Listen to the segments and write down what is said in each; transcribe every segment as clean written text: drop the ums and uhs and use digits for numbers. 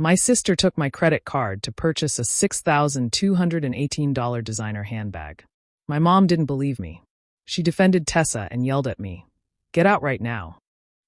My sister took my credit card to purchase a $6,218 designer handbag. My mom didn't believe me. She defended Tessa and yelled at me, "Get out right now."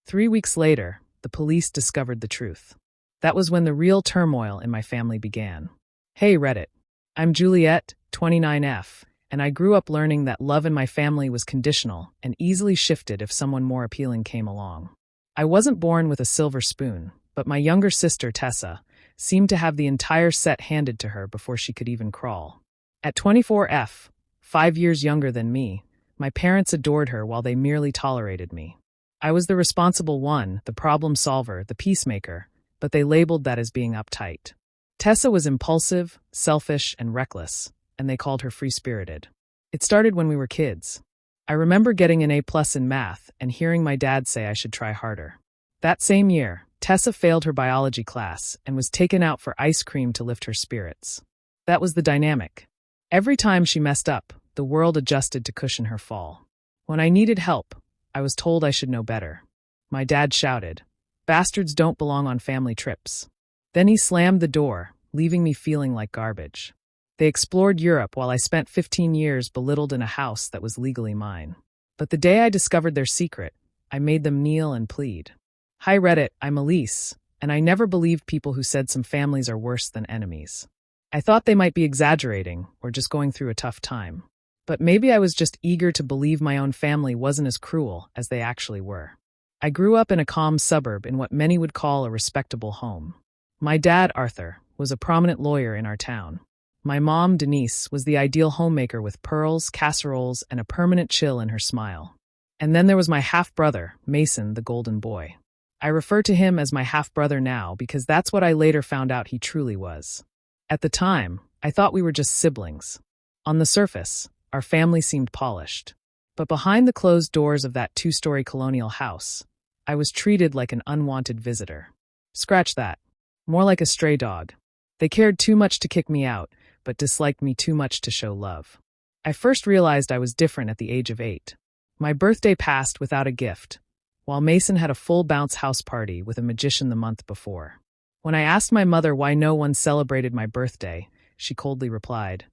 3 weeks later, the police discovered the truth. That was when the real turmoil in my family began. Hey Reddit. I'm Juliet, 29F, and I grew up learning that love in my family was conditional and easily shifted if someone more appealing came along. I wasn't born with a silver spoon, but my younger sister, Tessa, seemed to have the entire set handed to her before she could even crawl. At 24F, 5 years younger than me, my parents adored her while they merely tolerated me. I was the responsible one, the problem solver, the peacemaker, but they labeled that as being uptight. Tessa was impulsive, selfish, and reckless, and they called her free-spirited. It started when we were kids. I remember getting an A+ in math and hearing my dad say I should try harder. That same year, Tessa failed her biology class and was taken out for ice cream to lift her spirits. That was the dynamic. Every time she messed up, the world adjusted to cushion her fall. When I needed help, I was told I should know better. My dad shouted, "Bastards don't belong on family trips." Then he slammed the door, leaving me feeling like garbage. They explored Europe while I spent 15 years belittled in a house that was legally mine. But the day I discovered their secret, I made them kneel and plead. Hi Reddit, I'm Elise, and I never believed people who said some families are worse than enemies. I thought they might be exaggerating or just going through a tough time. But maybe I was just eager to believe my own family wasn't as cruel as they actually were. I grew up in a calm suburb in what many would call a respectable home. My dad, Arthur, was a prominent lawyer in our town. My mom, Denise, was the ideal homemaker with pearls, casseroles, and a permanent chill in her smile. And then there was my half-brother, Mason, the golden boy. I refer to him as my half-brother now because that's what I later found out he truly was. At the time, I thought we were just siblings. On the surface, our family seemed polished. But behind the closed doors of that 2-story colonial house, I was treated like an unwanted visitor. Scratch that. More like a stray dog. They cared too much to kick me out, but disliked me too much to show love. I first realized I was different at the age of 8. My birthday passed without a gift, while Mason had a full bounce house party with a magician the month before. When I asked my mother why no one celebrated my birthday, she coldly replied,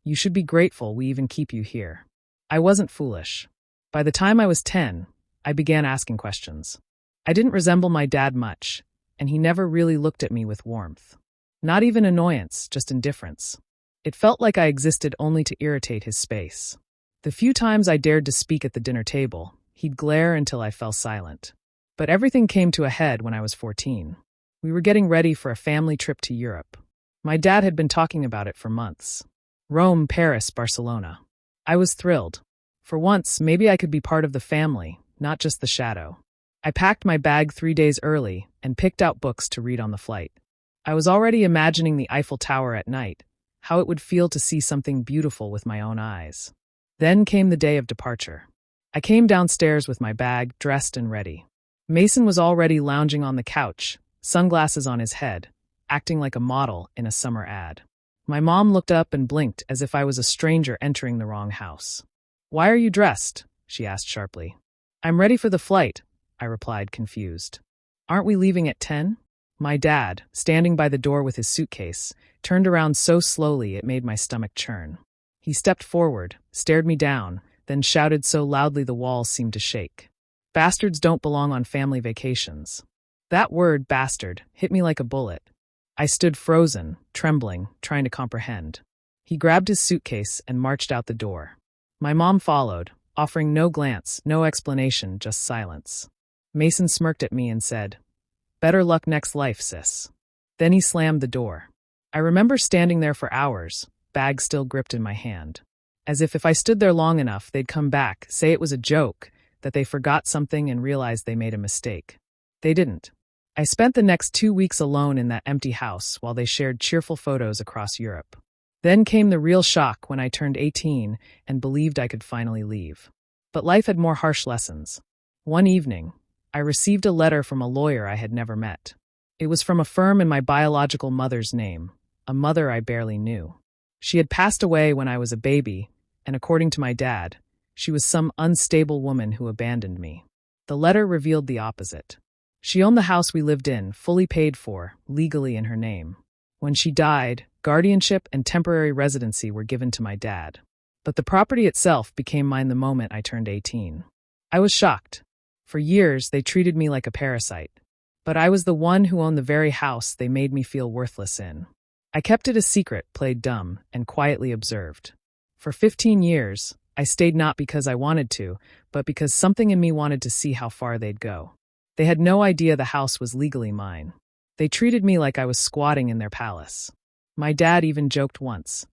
"You should be grateful we even keep you here." I wasn't foolish. By the time I was 10, I began asking questions. I didn't resemble my dad much, and he never really looked at me with warmth. Not even annoyance, just indifference. It felt like I existed only to irritate his space. The few times I dared to speak at the dinner table, he'd glare until I fell silent. But everything came to a head when I was 14. We were getting ready for a family trip to Europe. My dad had been talking about it for months. Rome, Paris, Barcelona. I was thrilled. For once, maybe I could be part of the family, not just the shadow. I packed my bag 3 days early and picked out books to read on the flight. I was already imagining the Eiffel Tower at night, how it would feel to see something beautiful with my own eyes. Then came the day of departure. I came downstairs with my bag, dressed and ready. Mason was already lounging on the couch, sunglasses on his head, acting like a model in a summer ad. My mom looked up and blinked as if I was a stranger entering the wrong house. "Why are you dressed?" she asked sharply. "I'm ready for the flight," I replied, confused. "Aren't we leaving at 10? My dad, standing by the door with his suitcase, turned around so slowly it made my stomach churn. He stepped forward, stared me down, then shouted so loudly the walls seemed to shake. "Bastards don't belong on family vacations." That word, bastard, hit me like a bullet. I stood frozen, trembling, trying to comprehend. He grabbed his suitcase and marched out the door. My mom followed, offering no glance, no explanation, just silence. Mason smirked at me and said, "Better luck next life, sis." Then he slammed the door. I remember standing there for hours, bag still gripped in my hand. As if I stood there long enough, they'd come back, say it was a joke, that they forgot something and realized they made a mistake. They didn't. I spent the next 2 weeks alone in that empty house while they shared cheerful photos across Europe. Then came the real shock when I turned 18 and believed I could finally leave. But life had more harsh lessons. One evening, I received a letter from a lawyer I had never met. It was from a firm in my biological mother's name, a mother I barely knew. She had passed away when I was a baby, and according to my dad, she was some unstable woman who abandoned me. The letter revealed the opposite. She owned the house we lived in, fully paid for, legally in her name. When she died, guardianship and temporary residency were given to my dad. But the property itself became mine the moment I turned 18. I was shocked. For years, they treated me like a parasite. But I was the one who owned the very house they made me feel worthless in. I kept it a secret, played dumb, and quietly observed. For 15 years, I stayed not because I wanted to, but because something in me wanted to see how far they'd go. They had no idea the house was legally mine. They treated me like I was squatting in their palace. My dad even joked once,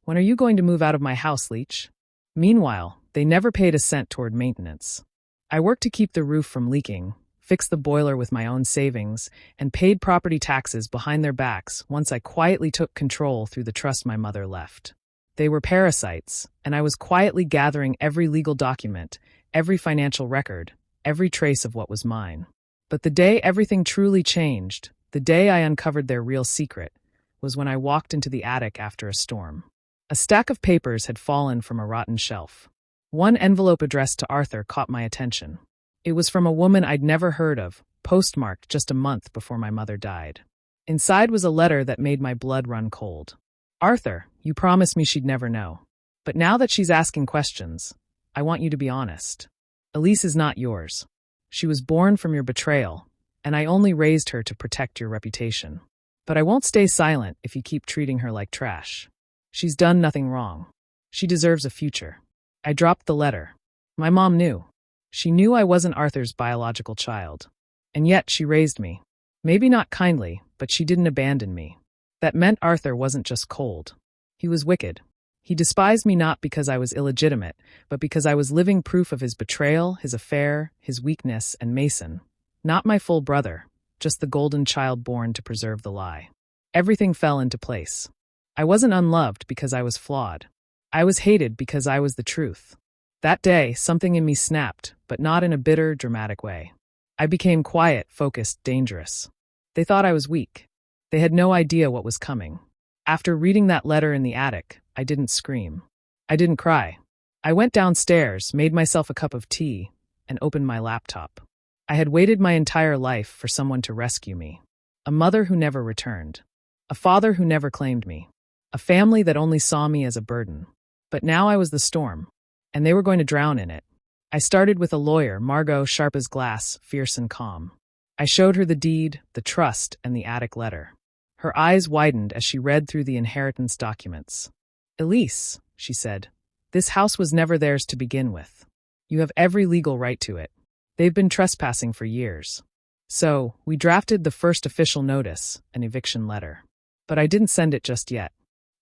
"When are you going to move out of my house, Leech?" Meanwhile, they never paid a cent toward maintenance. I worked to keep the roof from leaking, fixed the boiler with my own savings, and paid property taxes behind their backs once I quietly took control through the trust my mother left. They were parasites, and I was quietly gathering every legal document, every financial record, every trace of what was mine. But the day everything truly changed, the day I uncovered their real secret, was when I walked into the attic after a storm. A stack of papers had fallen from a rotten shelf. One envelope addressed to Arthur caught my attention. It was from a woman I'd never heard of, postmarked just a month before my mother died. Inside was a letter that made my blood run cold. "Arthur, you promised me she'd never know. But now that she's asking questions, I want you to be honest. Elise is not yours. She was born from your betrayal, and I only raised her to protect your reputation. But I won't stay silent if you keep treating her like trash. She's done nothing wrong. She deserves a future." I dropped the letter. My mom knew. She knew I wasn't Arthur's biological child. And yet she raised me. Maybe not kindly, but she didn't abandon me. That meant Arthur wasn't just cold. He was wicked. He despised me not because I was illegitimate, but because I was living proof of his betrayal, his affair, his weakness, and Mason. Not my full brother, just the golden child born to preserve the lie. Everything fell into place. I wasn't unloved because I was flawed. I was hated because I was the truth. That day, something in me snapped, but not in a bitter, dramatic way. I became quiet, focused, dangerous. They thought I was weak. They had no idea what was coming. After reading that letter in the attic, I didn't scream. I didn't cry. I went downstairs, made myself a cup of tea, and opened my laptop. I had waited my entire life for someone to rescue me. A mother who never returned. A father who never claimed me. A family that only saw me as a burden. But now I was the storm, and they were going to drown in it. I started with a lawyer, Margot, sharp as glass, fierce and calm. I showed her the deed, the trust, and the attic letter. Her eyes widened as she read through the inheritance documents. "Elise," she said, "this house was never theirs to begin with. You have every legal right to it. They've been trespassing for years." So, we drafted the first official notice, an eviction letter. But I didn't send it just yet.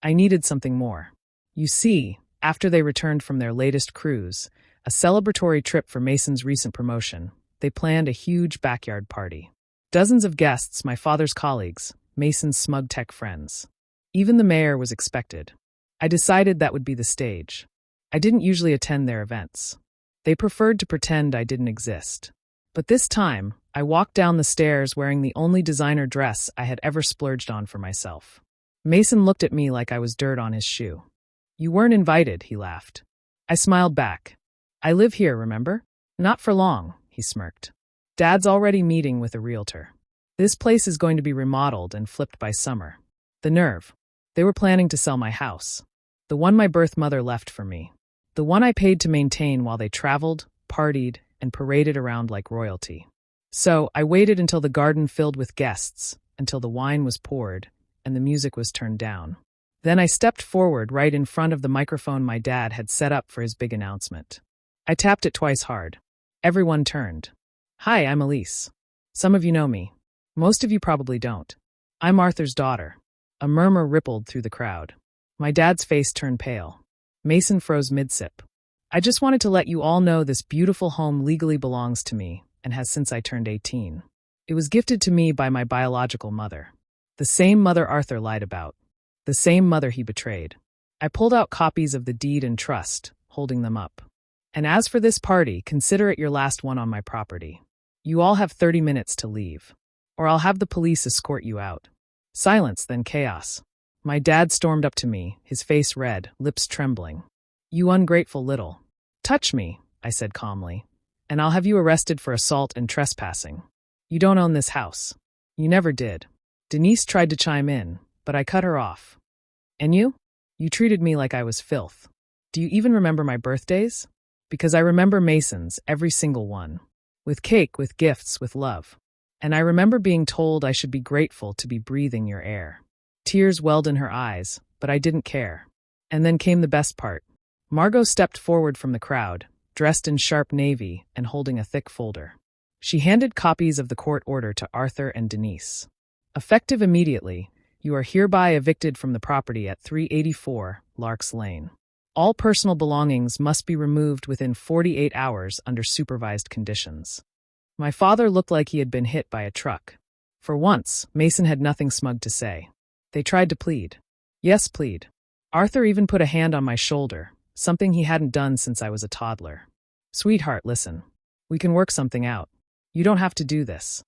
I needed something more. You see, after they returned from their latest cruise, a celebratory trip for Mason's recent promotion, they planned a huge backyard party. Dozens of guests, my father's colleagues, Mason's smug tech friends. Even the mayor was expected. I decided that would be the stage. I didn't usually attend their events. They preferred to pretend I didn't exist. But this time, I walked down the stairs wearing the only designer dress I had ever splurged on for myself. Mason looked at me like I was dirt on his shoe. "You weren't invited," he laughed. I smiled back. "I live here, remember? Not for long," he smirked. "Dad's already meeting with a realtor. This place is going to be remodeled and flipped by summer." The nerve. They were planning to sell my house. The one my birth mother left for me. The one I paid to maintain while they traveled, partied, and paraded around like royalty. So I waited until the garden filled with guests, until the wine was poured, and the music was turned down. Then I stepped forward right in front of the microphone my dad had set up for his big announcement. I tapped it twice hard. Everyone turned. "Hi, I'm Elise. Some of you know me. Most of you probably don't. I'm Arthur's daughter." A murmur rippled through the crowd. My dad's face turned pale. Mason froze mid-sip. "I just wanted to let you all know this beautiful home legally belongs to me and has since I turned 18. It was gifted to me by my biological mother. The same mother Arthur lied about. The same mother he betrayed." I pulled out copies of the deed and trust, holding them up. "And as for this party, consider it your last one on my property. You all have 30 minutes to leave, or I'll have the police escort you out." Silence, then chaos. My dad stormed up to me, his face red, lips trembling. "You ungrateful little." "Touch me," I said calmly, "and I'll have you arrested for assault and trespassing." You don't own this house. You never did. Denise tried to chime in, but I cut her off. And you? You treated me like I was filth. Do you even remember my birthdays? Because I remember Mason's, every single one. With cake, with gifts, with love. And I remember being told I should be grateful to be breathing your air. Tears welled in her eyes, but I didn't care. And then came the best part. Margot stepped forward from the crowd, dressed in sharp navy and holding a thick folder. She handed copies of the court order to Arthur and Denise. Effective immediately, you are hereby evicted from the property at 384 Larks Lane. All personal belongings must be removed within 48 hours under supervised conditions. My father looked like he had been hit by a truck. For once, Mason had nothing smug to say. They tried to plead. Yes, plead. Arthur even put a hand on my shoulder, something he hadn't done since I was a toddler. Sweetheart, listen. We can work something out. You don't have to do this.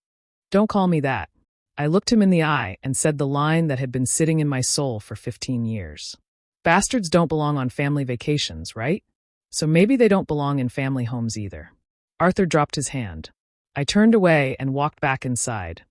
Don't call me that. I looked him in the eye and said the line that had been sitting in my soul for 15 years. Bastards don't belong on family vacations, right? So maybe they don't belong in family homes either. Arthur dropped his hand. I turned away and walked back inside,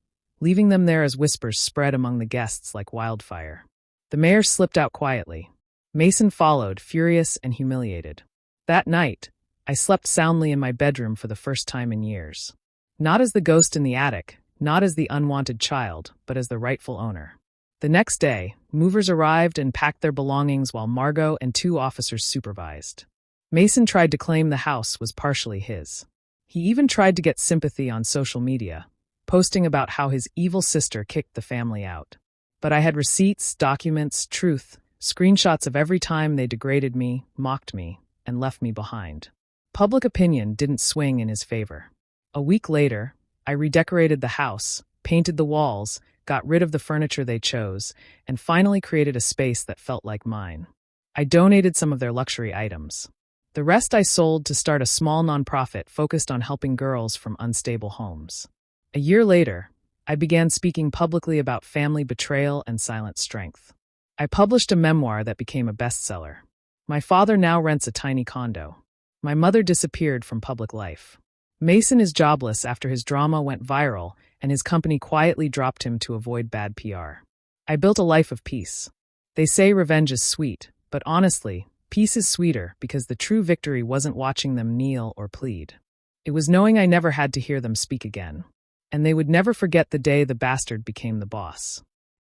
leaving them there as whispers spread among the guests like wildfire. The mayor slipped out quietly. Mason followed, furious and humiliated. That night, I slept soundly in my bedroom for the first time in years. Not as the ghost in the attic, not as the unwanted child, but as the rightful owner. The next day, movers arrived and packed their belongings while Margot and 2 officers supervised. Mason tried to claim the house was partially his. He even tried to get sympathy on social media, posting about how his evil sister kicked the family out. But I had receipts, documents, truth, screenshots of every time they degraded me, mocked me, and left me behind. Public opinion didn't swing in his favor. A week later, I redecorated the house, painted the walls, got rid of the furniture they chose, and finally created a space that felt like mine. I donated some of their luxury items. The rest I sold to start a small nonprofit focused on helping girls from unstable homes. A year later, I began speaking publicly about family betrayal and silent strength. I published a memoir that became a bestseller. My father now rents a tiny condo. My mother disappeared from public life. Mason is jobless after his drama went viral, and his company quietly dropped him to avoid bad PR. I built a life of peace. They say revenge is sweet, but honestly, peace is sweeter because the true victory wasn't watching them kneel or plead. It was knowing I never had to hear them speak again. And they would never forget the day the bastard became the boss.